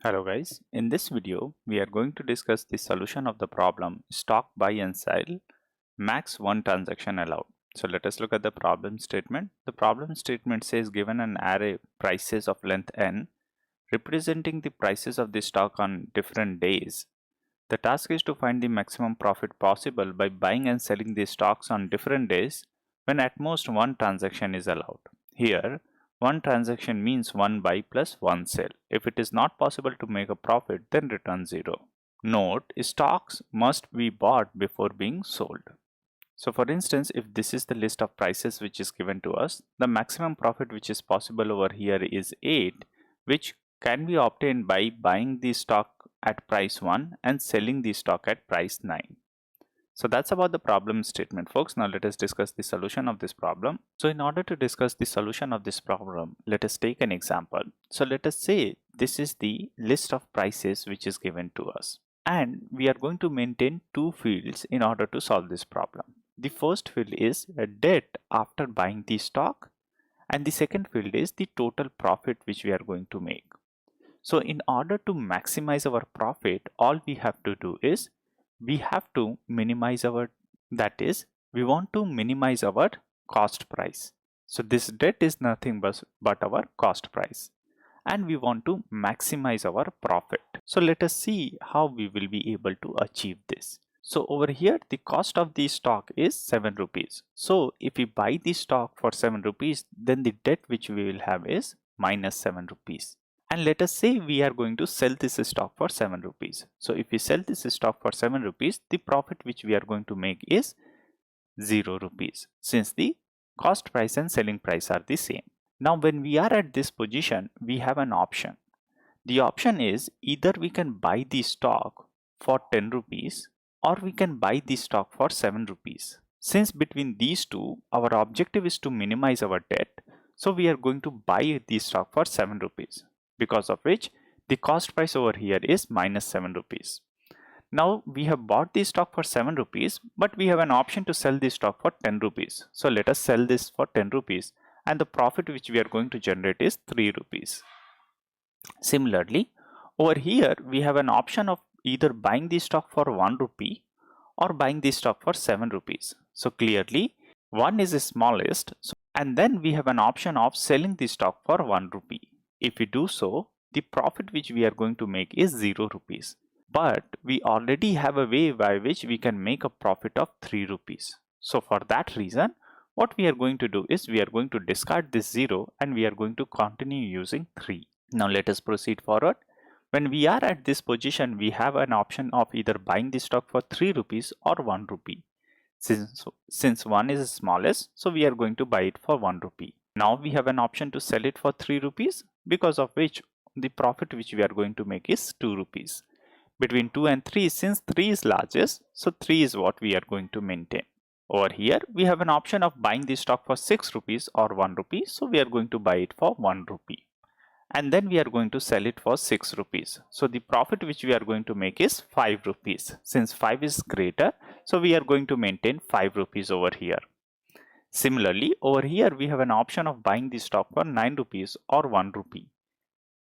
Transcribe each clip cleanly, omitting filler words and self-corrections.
Hello guys, in this video we are going to discuss the solution of the problem stock buy and sell max one transaction allowed. So let us look at the problem statement. The problem statement says given an array prices of length n representing the prices of the stock on different days. The task is to find the maximum profit possible by buying and selling the stocks on different days when at most one transaction is allowed. Here, one transaction means one buy plus one sell. If it is not possible to make a profit, then return 0. Note, stocks must be bought before being sold. So for instance, if this is the list of prices which is given to us, the maximum profit which is possible over here is 8, which can be obtained by buying the stock at price 1 and selling the stock at price 9. So that's about the problem statement, folks. Now let us discuss the solution of this problem. So in order to discuss the solution of this problem, let us take an example. So let us say this is the list of prices which is given to us. And we are going to maintain two fields in order to solve this problem. The first field is a debt after buying the stock, and the second field is the total profit which we are going to make. So in order to maximize our profit, all we have to do is we have to minimize our, that is, we want to minimize our cost price. So this debt is nothing but our cost price, and we want to maximize our profit. So let us see how we will be able to achieve this. So over here the cost of the stock is 7 rupees. So if we buy the stock for 7 rupees, then the debt which we will have is minus 7 rupees. And let us say we are going to sell this stock for 7 rupees. So if we sell this stock for 7 rupees, the profit which we are going to make is 0 rupees, since the cost price and selling price are the same. Now when we are at this position, we have an option. The option is either we can buy the stock for 10 rupees or we can buy the stock for 7 rupees. Since between these two, our objective is to minimize our debt, so we are going to buy the stock for 7 rupees, because of which the cost price over here is minus 7 rupees. Now we have bought the stock for 7 rupees, but we have an option to sell the stock for 10 rupees. So let us sell this for 10 rupees, and the profit which we are going to generate is 3 rupees. Similarly, over here we have an option of either buying the stock for 1 rupee or buying the stock for 7 rupees. So clearly 1 is the smallest, and then we have an option of selling the stock for 1 rupee. If we do so, the profit which we are going to make is 0 rupees. But we already have a way by which we can make a profit of 3 rupees. So for that reason, what we are going to do is we are going to discard this 0 and we are going to continue using 3. Now let us proceed forward. When we are at this position, we have an option of either buying the stock for 3 rupees or 1 rupee. Since 1 is the smallest, so we are going to buy it for 1 rupee. Now we have an option to sell it for 3 rupees, because of which the profit which we are going to make is 2 rupees. Between 2 and 3, since 3 is largest, so 3 is what we are going to maintain. Over here, we have an option of buying the stock for 6 rupees or 1 rupee, so we are going to buy it for 1 rupee. And then we are going to sell it for 6 rupees. So the profit which we are going to make is 5 rupees. Since 5 is greater, so we are going to maintain 5 rupees over here. Similarly, over here we have an option of buying the stock for 9 rupees or 1 rupee.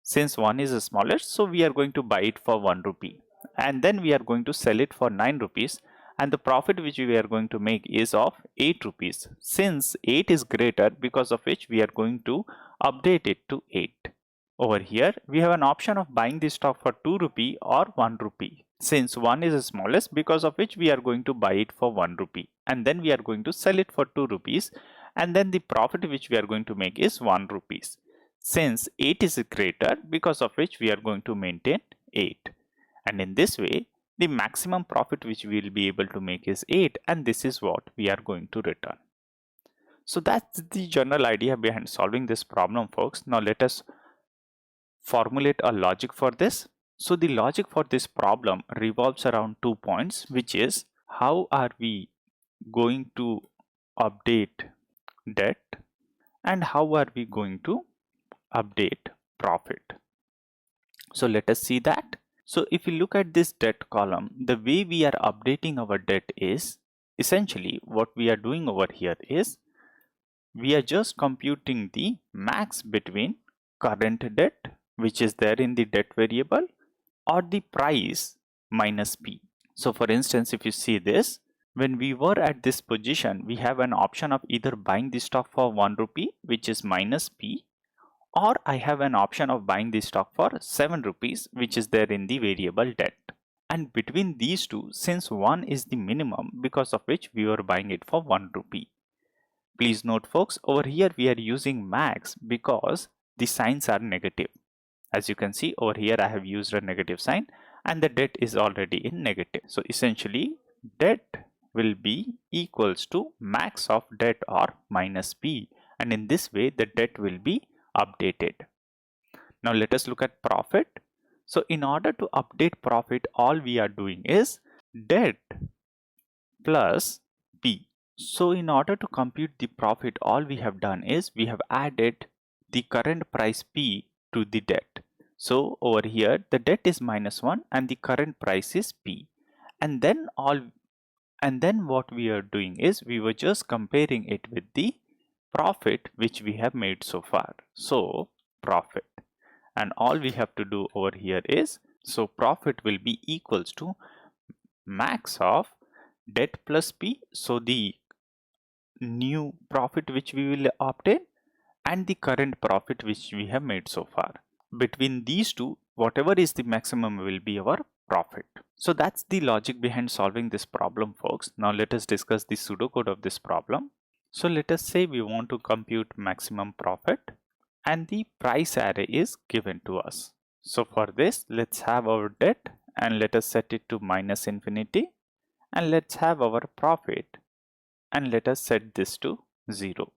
Since 1 is the smallest, so we are going to buy it for 1 rupee. And then we are going to sell it for 9 rupees. And the profit which we are going to make is of 8 rupees. Since 8 is greater, because of which we are going to update it to 8. Over here, we have an option of buying the stock for 2 rupee or 1 rupee. Since 1 is the smallest, because of which we are going to buy it for 1 rupee. And then we are going to sell it for 2 rupees. And then the profit which we are going to make is 1 rupees. Since 8 is greater, because of which we are going to maintain 8. And in this way, the maximum profit which we will be able to make is 8, and this is what we are going to return. So that's the general idea behind solving this problem, folks. Now let us formulate a logic for this. So the logic for this problem revolves around 2 points, which is how are we going to update debt and how are we going to update profit. So let us see that. So if you look at this debt column, the way we are updating our debt is essentially what we are doing over here is we are just computing the max between current debt which is there in the debt variable, or the price minus P. So for instance, if you see this, when we were at this position, we have an option of either buying the stock for 1 rupee, which is minus P, or I have an option of buying the stock for 7 rupees, which is there in the variable debt. And between these two, since 1 is the minimum, because of which we were buying it for 1 rupee. Please note folks, over here we are using max because the signs are negative. As you can see over here, I have used a negative sign and the debt is already in negative. So essentially debt will be equals to max of debt or minus P, and in this way the debt will be updated. Now let us look at profit. So in order to update profit, all we are doing is debt plus P. So in order to compute the profit, all we have done is we have added the current price P to the debt. So over here the debt is minus 1 and the current price is P. And then what we are doing is we were just comparing it with the profit which we have made so far. So profit, and all we have to do over here is, so profit will be equals to max of debt plus P, so the new profit which we will obtain, and the current profit which we have made so far. Between these two, whatever is the maximum will be our profit. So that's the logic behind solving this problem, folks. Now let us discuss the pseudocode of this problem. So let us say we want to compute maximum profit and the price array is given to us. So for this, let's have our debt and let us set it to minus infinity, and let's have our profit and let us set this to 0.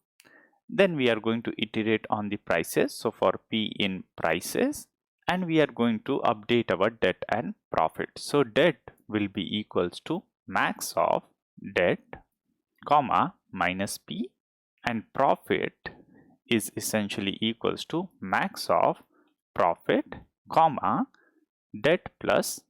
Then we are going to iterate on the prices. So for P in prices, and we are going to update our debt and profit. So debt will be equals to max of debt comma minus P, and profit is essentially equals to max of profit comma debt plus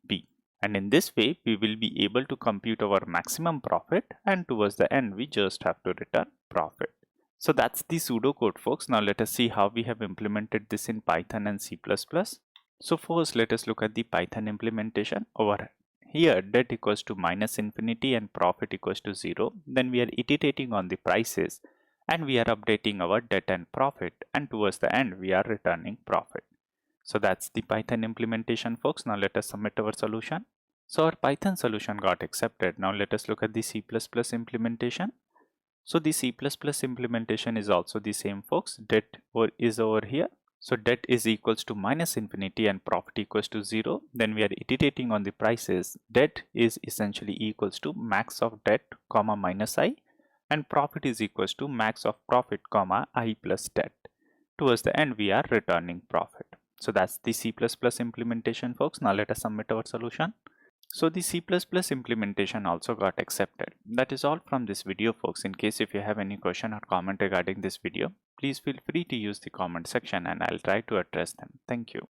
P. And in this way we will be able to compute our maximum profit, and towards the end we just have to return profit. So that's the pseudocode, folks. Now let us see how we have implemented this in Python and C++. So first let us look at the Python implementation. Over here debt equals to minus infinity and profit equals to 0. Then we are iterating on the prices and we are updating our debt and profit, and towards the end we are returning profit. So that's the Python implementation, folks. Now let us submit our solution. So our Python solution got accepted. Now let us look at the C++ implementation. So the C++ implementation is also the same, folks. Debt is over here. So debt is equals to minus infinity and profit equals to 0. Then we are iterating on the prices. Debt is essentially equals to max of debt comma minus I, and profit is equals to max of profit comma I plus debt. Towards the end we are returning profit. So that's the C++ implementation, folks. Now let us submit our solution. So the C++ implementation also got accepted. That is all from this video, folks. In case if you have any question or comment regarding this video, please feel free to use the comment section and I'll try to address them. Thank you.